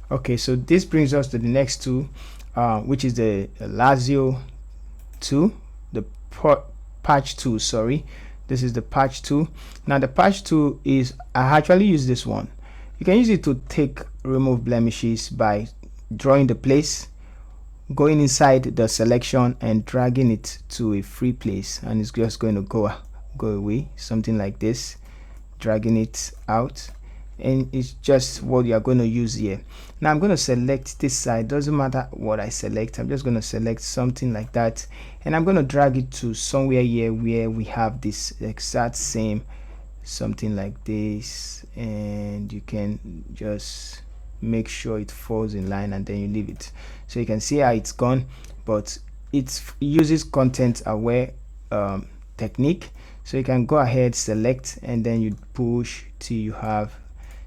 Okay, so this brings us to the next tool, which is the Lazio tool, the patch tool. Sorry, this is the patch tool. Now the patch tool is, I actually use this one. You can use it to remove blemishes by drawing the place, going inside the selection and dragging it to a free place, and it's just going to go away, something like this, dragging it out, and it's just what you are going to use here. Now I'm going to select this side. Doesn't matter what I select, I'm just going to select something like that, and I'm going to drag it to somewhere here where we have this exact same something like this, and you can just make sure it falls in line and then you leave it. So you can see how it's gone, but it uses content aware technique. So you can go ahead, select, and then you push till you have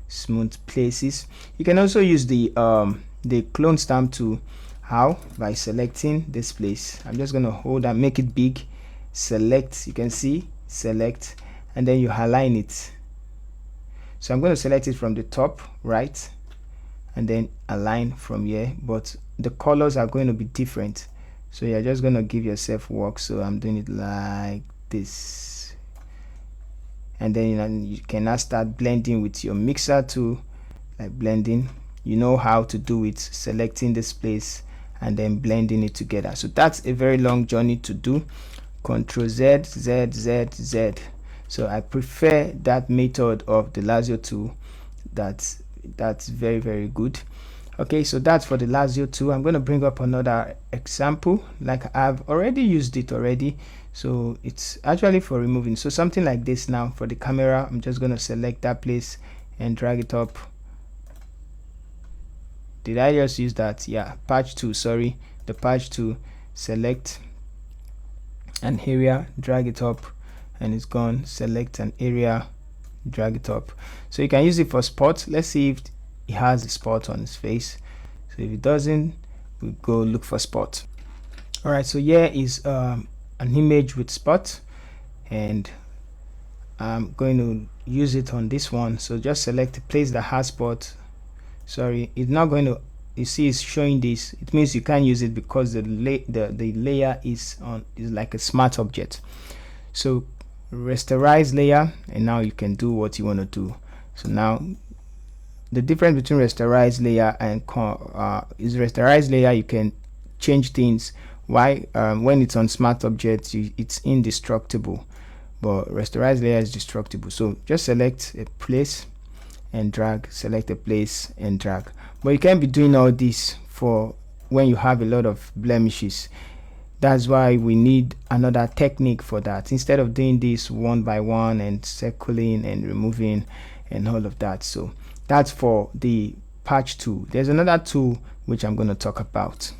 smooth places. You can also use the clone stamp tool. How? By selecting this place. I'm just going to hold and make it big, select, you can see, select, and then you align it. So I'm going to select it from the top right and then align from here, but the colors are going to be different, so you're just going to give yourself work. So I'm doing it like this, and then you can now start blending with your mixer tool, like blending. You know how to do it, selecting this place and then blending it together. So that's a very long journey to do. Ctrl Z, Z, Z, Z. So I prefer that method of the Lazio tool. That's very good. Okay, so that's for the Lazio tool. I'm going to bring up another example, like I've already used it already, so it's actually for removing. So something like this. Now for the camera, I'm just going to select that place and drag it up. Did I just use that? Yeah, patch tool, sorry, the patch tool. Select an area, drag it up, and it's gone. Select an area, drag it up. So you can use it for spot. Let's see if it has a spot on his face. So if it doesn't, we go look for spot. All right, so here is an image with spot, and I'm going to use it on this one. So just select a place that has spot. Sorry, it's not going to, you see it's showing this. It means you can't use it because the layer is like a smart object. So rasterize layer, and now you can do what you want to do. So now the difference between rasterize layer and is rasterize layer, you can change things. Why? When it's on smart objects, it's indestructible, but rasterize layer is destructible. So just select a place and drag, select a place and drag. But you can't be doing all this for when you have a lot of blemishes. That's why we need another technique for that, instead of doing this one by one and circling and removing and all of that. So that's for the patch tool. There's another tool which I'm going to talk about.